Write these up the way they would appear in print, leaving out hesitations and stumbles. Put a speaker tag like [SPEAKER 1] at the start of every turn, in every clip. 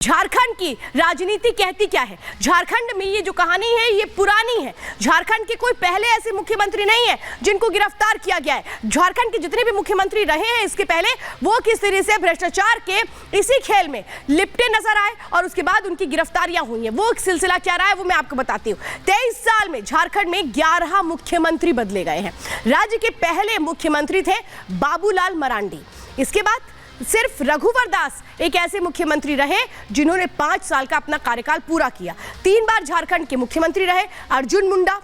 [SPEAKER 1] झारखंड की राजनीति कहती क्या है? झारखंड में ये जो कहानी है ये पुरानी है। झारखंड के कोई पहले ऐसे मुख्यमंत्री नहीं है जिनको गिरफ्तार किया गया है। झारखंड के जितने भी मुख्यमंत्री रहे हैं इसके पहले वो किस तरह से भ्रष्टाचार के इसी खेल में लिपटे नजर आए और उसके बाद उनकी गिरफ्तारियां हुई हैं। वो सिलसिला क्या रहा है वो मैं आपको बताती हूँ। 23 साल में झारखंड में 11 मुख्यमंत्री बदले गए हैं। राज्य के पहले मुख्यमंत्री थे बाबूलाल मरांडी। इसके बाद सिर्फ रघुवर दास एक ऐसे मुख्यमंत्री रहे जिन्होंने 5 साल का अपना कार्यकाल पूरा किया। 3 बार झारखंड के मुख्यमंत्री रहे अर्जुन मुंडा,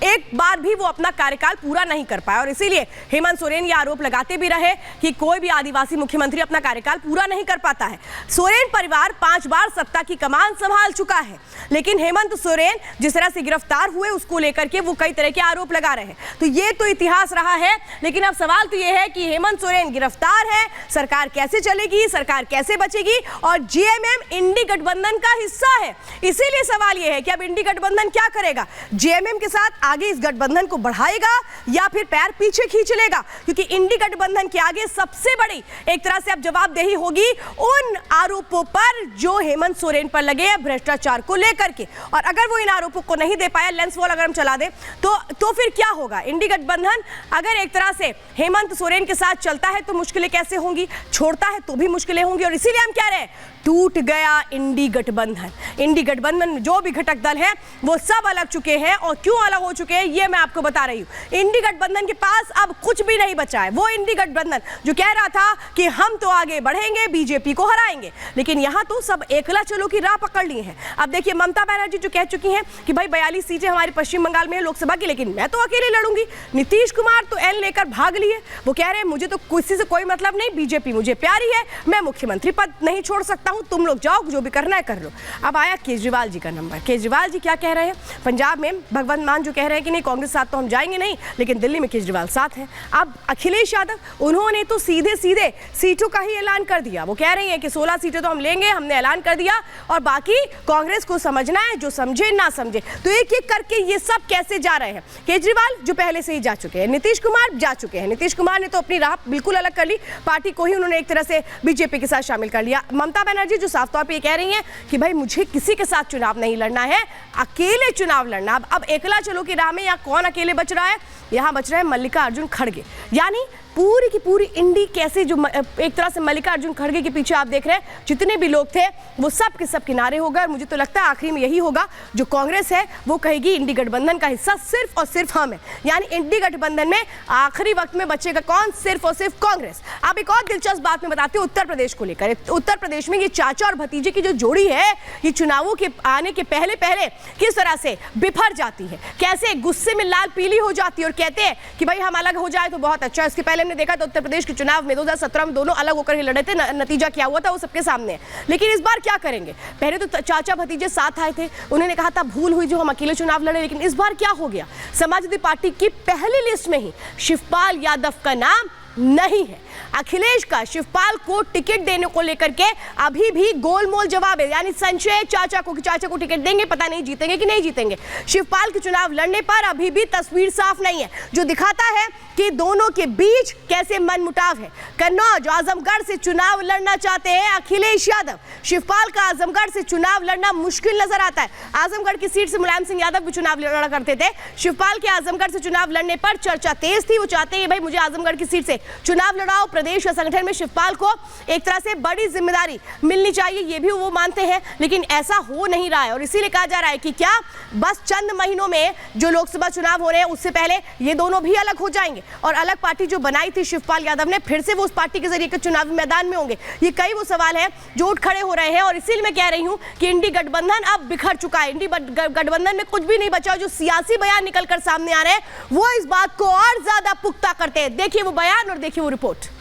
[SPEAKER 1] एक बार भी वो अपना कार्यकाल पूरा नहीं कर पाया और इसीलिए हेमंत सोरेन ये आरोप लगाते भी रहे कि कोई भी आदिवासी मुख्यमंत्री अपना कार्यकाल पूरा नहीं कर पाता है। सोरेन परिवार 5 बार सत्ता की कमान संभाल चुका है, लेकिन हेमंत सोरेन जिस तरह से गिरफ्तार हुए उसको लेकर के वो कई तरह के आरोप लगा रहे हैं। तो ये तो इतिहास रहा है, लेकिन अब सवाल तो ये है कि हेमंत सोरेन गिरफ्तार है, सरकार कैसे चलेगी, सरकार कैसे बचेगी? और जेएमएम इंडी गठबंधन का हिस्सा है, इसीलिए सवाल ये है कि अब इंडी गठबंधन क्या करेगा? जेएमएम के साथ आगे इस गठबंधन को बढ़ाएगा या फिर पैर पीछे खींच लेगा? क्योंकि इंडी गठबंधन के आगे सबसे बड़ी एक तरह से अब जवाबदेही होगी उन आरोपों पर जो हेमंत सोरेन पर लगे हैं भ्रष्टाचार को लेकर के। और अगर वो इन आरोपों को नहीं दे पाया, लेंस वॉल अगर हम चला दे तो फिर क्या होगा? इंडी गठबंधन अगर एक तरह से हेमंत सोरेन के साथ चलता है तो मुश्किलें कैसे होंगी, छोड़ता है तो भी मुश्किलें होंगी। और इसीलिए हम कह रहे हैं टूट गया इंडी गठबंधन। इंडी गठबंधन में जो भी घटक दल हैं वो सब अलग चुके हैं और क्यों अलग हो चुके हैं ये मैं आपको बता रही हूं। इंडी गठबंधन के पास अब कुछ भी नहीं बचा है। वो इंडी गठबंधन जो कह रहा था कि हम तो आगे बढ़ेंगे, बीजेपी को हराएंगे, लेकिन यहां तो सब एकला चलो की राह पकड़ ली है। अब देखिए ममता बनर्जी जो कह चुकी हैं कि भाई 42 सीटें हमारी पश्चिम बंगाल में है लोकसभा की, लेकिन मैं तो अकेले लड़ूंगी। नीतीश कुमार तो एन लेकर भाग लिए, वो कह रहे हैं मुझे तो किसी से कोई मतलब नहीं, बीजेपी मुझे प्यारी है, मैं मुख्यमंत्री पद नहीं छोड़ सकता हूं, तुम लोग जाओ जो भी करना है कर लो। अब आया केजरीवाल जी का नंबर। केजरीवाल जी क्या कह रहे हैं? पंजाब में भगवंत मान जो कह रहे हैं कि नहीं कांग्रेस साथ तो हम जाएंगे नहीं, लेकिन दिल्ली में केजरीवाल साथ हैं। अब अखिलेश यादव उन्होंने तो सीधे सीधे सीटों का ही ऐलान कर दिया। वो कह रही हैं कि 16 सीटें तो हम लेंगे, हमने ऐलान कर दिया और बाकी कांग्रेस को समझना है, जो समझे ना समझे। तो एक एक करके ये सब कैसे जा रहे हैं? केजरीवाल जो पहले से ही जा चुके हैं, नीतीश कुमार जा चुके हैं। नीतीश कुमार ने तो अपनी राह बिल्कुल अलग कर ली, पार्टी को ही उन्होंने एक तरह से बीजेपी के साथ शामिल कर लिया। ममता बनर्जी जो साफ तौर पर कह रही हैं कि भाई मुझे किसी के साथ चुनाव नहीं लड़ना है, अकेले चुनाव लड़ना। अब एकला चलो की राह में यहाँ कौन अकेले बच रहा है? यहाँ बच रहे हैं मल्लिकार्जुन खड़गे। यानी पूरी की पूरी इंडी कैसे जो एक तरह से मल्लिकार्जुन खड़गे के पीछे आप देख रहे हैं जितने भी लोग थे वो सब के सब किनारे हो गए। और मुझे तो लगता है आखिरी में यही होगा, जो कांग्रेस है वो कहेगी इंडी गठबंधन का हिस्सा सिर्फ और सिर्फ हम है। यानी इंडी गठबंधन में आखिरी वक्त में बचेगा कौन? सिर्फ और सिर्फ कांग्रेस। अब एक और दिलचस्प बात मैं बताती हूँ उत्तर प्रदेश को लेकर। उत्तर प्रदेश में ये चाचा और भतीजे की जो जोड़ी है ये चुनावों के आने के पहले पहले किस तरह से बिफर जाती है, कैसे गुस्से में लाल पीली हो जाती है और कहते हैं कि भाई हम अलग हो जाए तो बहुत अच्छा। इसके पहले हमने देखा था उत्तर प्रदेश के चुनाव में 2017 में दोनों अलग होकर ही लड़े थे, नतीजा क्या हुआ था वो सबके सामने है। लेकिन इस बार क्या करेंगे? पहले तो चाचा भतीजे साथ आए थे, उन्होंने कहा था भूल हुई जो हम अकेले चुनाव लड़े, लेकिन इस बार क्या हो गया? समाजवादी पार्टी की पहली लिस्ट में ही शिवपाल यादव का नाम नहीं है। अखिलेश का शिवपाल को टिकट देने को लेकर के अभी भी गोलमोल जवाब है। यानी संशय चाचा को कि चाचा को टिकट देंगे, पता नहीं जीतेंगे कि नहीं जीतेंगे। शिवपाल के चुनाव लड़ने पर अभी भी तस्वीर साफ नहीं है, जो दिखाता है कि दोनों के बीच कैसे मनमुटाव है। कन्नौज आजमगढ़ से चुनाव लड़ना चाहते हैं अखिलेश यादव। शिवपाल का आजमगढ़ से चुनाव लड़ना मुश्किल नजर आता है। आजमगढ़ की सीट से मुलायम सिंह यादव भी चुनाव लड़ा करते थे। शिवपाल के आजमगढ़ से चुनाव लड़ने पर चर्चा तेज थी। वो चाहते हैं भाई मुझे आजमगढ़ की सीट से चुनाव लड़ाओ, प्रदेश या संगठन में शिवपाल को एक तरह से बड़ी जिम्मेदारी मिलनी चाहिए, ये भी वो मानते हैं, लेकिन ऐसा हो नहीं रहा है। और इसीलिए कहा जा रहा है कि क्या बस चंद महीनों में जो लोकसभा चुनाव हो रहे हैं उससे पहले ये दोनों भी अलग हो जाएंगे और अलग पार्टी जो बनाई थी शिवपाल यादव ने फिर से वो उस पार्टी के जरिए चुनावी मैदान में होंगे। ये कई वो सवाल है जो उठ खड़े हो रहे हैं और इसीलिए मैं कह रही हूं कि इंडी गठबंधन अब बिखर चुका है। इंडी गठबंधन में कुछ भी नहीं बचा। जो सियासी बयान निकलकर सामने आ रहे हैं वो इस बात को और ज्यादा पुख्ता करते हैं। देखिए वो बयान और देखिए वो रिपोर्ट।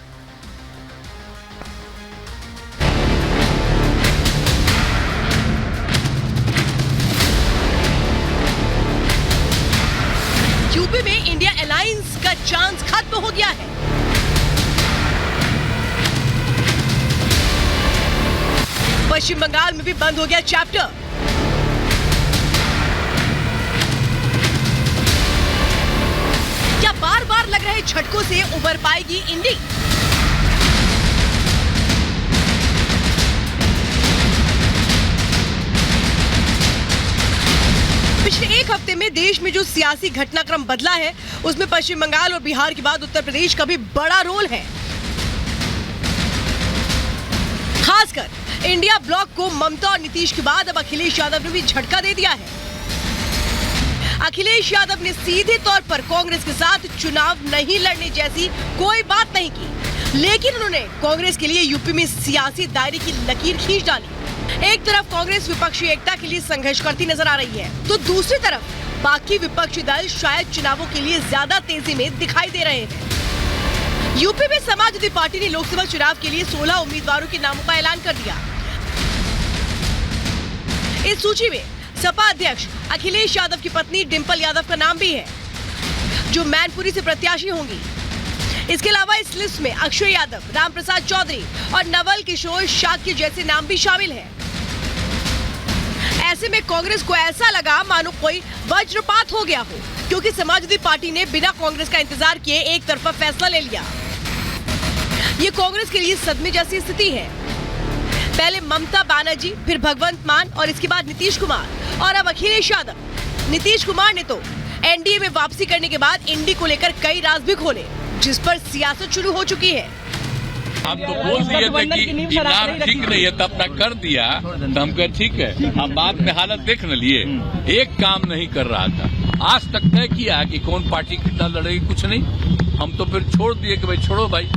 [SPEAKER 1] यूपी में इंडिया अलायंस का चांस खत्म हो गया है। पश्चिम बंगाल में भी बंद हो गया चैप्टर। क्या बार बार लग रहे झटकों से उबर पाएगी इंडी? एक हफ्ते में देश में जो सियासी घटनाक्रम बदला है, उसमें पश्चिम बंगाल और बिहार के बाद उत्तर प्रदेश का भी बड़ा रोल है। खासकर इंडिया ब्लॉक को ममता और नीतीश के बाद अब अखिलेश यादव ने भी झटका दे दिया है। अखिलेश यादव ने सीधे तौर पर कांग्रेस के साथ चुनाव नहीं लड़ने जैसी कोई बात नहीं की, लेकिन उन्होंने कांग्रेस के लिए यूपी में सियासी दायरे की लकीर खींच डाली। एक तरफ कांग्रेस विपक्षी एकता के लिए संघर्ष करती नजर आ रही है, तो दूसरी तरफ बाकी विपक्षी दल शायद चुनावों के लिए ज्यादा तेजी में दिखाई दे रहे हैं। यूपी में समाजवादी पार्टी ने लोकसभा चुनाव के लिए 16 उम्मीदवारों के नामों का ऐलान कर दिया। इस सूची में सपा अध्यक्ष अखिलेश यादव की पत्नी डिंपल यादव का नाम भी है, जो मैनपुरी से प्रत्याशी होंगी। इसके अलावा इस लिस्ट में अक्षय यादव, रामप्रसाद चौधरी और नवल किशोर शाक्य जैसे नाम भी शामिल हैं। ऐसे में कांग्रेस को ऐसा लगा मानो कोई वज्रपात हो गया हो, क्योंकि समाजवादी पार्टी ने बिना कांग्रेस का इंतजार किए एक तरफा फैसला ले लिया। ये कांग्रेस के लिए सदमे जैसी स्थिति है। पहले ममता बनर्जी, फिर भगवंत मान और इसके बाद नीतीश कुमार और अब अखिलेश यादव। नीतीश कुमार ने तो एनडीए में वापसी करने के बाद इंडी को लेकर कई राज भी खोले, जिस पर सियासत शुरू हो चुकी है।
[SPEAKER 2] आप तो बोल दिए थे कि नाम ठीक नहीं है, तब तक कर दिया तो हम कहे ठीक है। हम बाद में हालत देख न लिए, एक काम नहीं कर रहा था। आज तक तय किया कि कौन पार्टी कितना लड़ेगी, कुछ नहीं। हम तो फिर छोड़ दिए कि भाई छोड़ो भाई,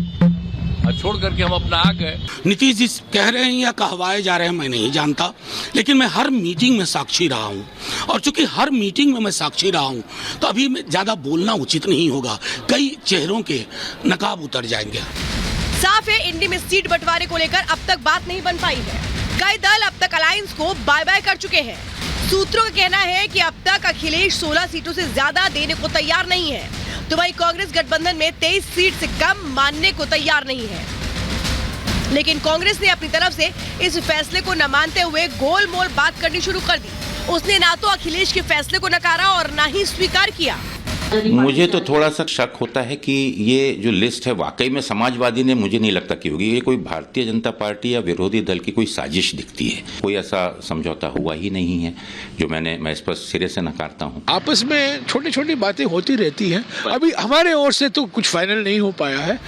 [SPEAKER 2] छोड़ करके हम अपना आ गए।
[SPEAKER 3] नीतीश जी कह रहे हैं या कहवाए जा रहे हैं मैं नहीं जानता, लेकिन मैं हर मीटिंग में साक्षी रहा हूं, और चूंकि हर मीटिंग में मैं साक्षी रहा हूं तो अभी ज्यादा बोलना उचित नहीं होगा। कई चेहरों के नकाब उतर जाएंगे।
[SPEAKER 1] साफ है, इंडी में सीट बंटवारे को लेकर अब तक बात नहीं बन पाई है। कई दल अब तक अलायंस को बाय बाय कर चुके हैं। सूत्रों का कहना है कि अब तक अखिलेश 16 सीटों से ज्यादा देने को तैयार नहीं है, तो वही कांग्रेस गठबंधन में 23 सीट से कम मानने को तैयार नहीं है। लेकिन कांग्रेस ने अपनी तरफ से इस फैसले को न मानते हुए गोलमोल बात करनी शुरू कर दी। उसने ना तो अखिलेश के फैसले को नकारा और ना ही स्वीकार किया।
[SPEAKER 4] मुझे तो थोड़ा सा शक होता है कि ये जो लिस्ट है वाकई में समाजवादी ने, मुझे नहीं लगता कि होगी। ये कोई भारतीय जनता पार्टी या विरोधी दल की कोई साजिश दिखती है। कोई ऐसा समझौता हुआ ही नहीं है, जो मैं इस पर सिरे से नकारता हूँ।
[SPEAKER 5] आपस में छोटी छोटी बातें होती रहती हैं। अभी हमारे ओर से तो कुछ फाइनल नहीं हो पाया है।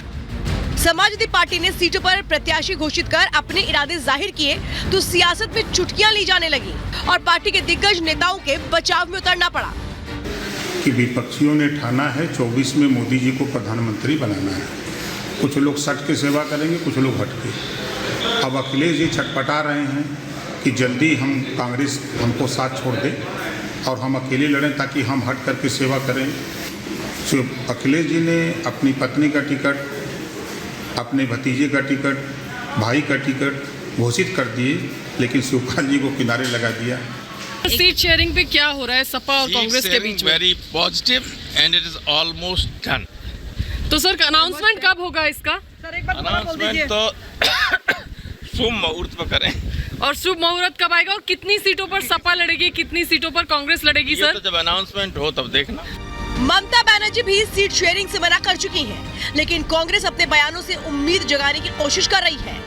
[SPEAKER 1] समाजवादी पार्टी ने सीटों पर प्रत्याशी घोषित कर अपने इरादे जाहिर किए, तो सियासत में चुटकियां ली जाने लगी और पार्टी के दिग्गज नेताओं के बचाव में उतरना पड़ा
[SPEAKER 6] कि विपक्षियों ने ठाना है 24 में मोदी जी को प्रधानमंत्री बनाना है। कुछ लोग सट के सेवा करेंगे, कुछ लोग हट के। अब अखिलेश जी छटपटा रहे हैं कि जल्दी हम कांग्रेस हमको साथ छोड़ दे और हम अकेले लड़ें ताकि हम हट करके सेवा करें। तो अखिलेश जी ने अपनी पत्नी का टिकट, अपने भतीजे का टिकट, भाई का टिकट घोषित कर दिए, लेकिन शिवपाल जी को किनारे लगा दिया।
[SPEAKER 7] सीट शेयरिंग पे क्या हो रहा है सपा और कांग्रेस के बीच में?
[SPEAKER 8] Very positive and it is almost done.
[SPEAKER 7] तो सर अनाउंसमेंट कब होगा इसका?
[SPEAKER 1] सर एक बार
[SPEAKER 8] अनाउंसमेंट तो शुभ मुहूर्त पर करें।
[SPEAKER 7] और शुभ मुहूर्त कब आएगा और कितनी सीटों पर सपा लड़ेगी, कितनी सीटों पर कांग्रेस लड़ेगी सर?
[SPEAKER 8] तो जब अनाउंसमेंट हो तब देखना।
[SPEAKER 1] ममता बनर्जी भी सीट शेयरिंग से मना कर चुकी हैं, लेकिन कांग्रेस अपने बयानों से उम्मीद जगाने की कोशिश कर रही है।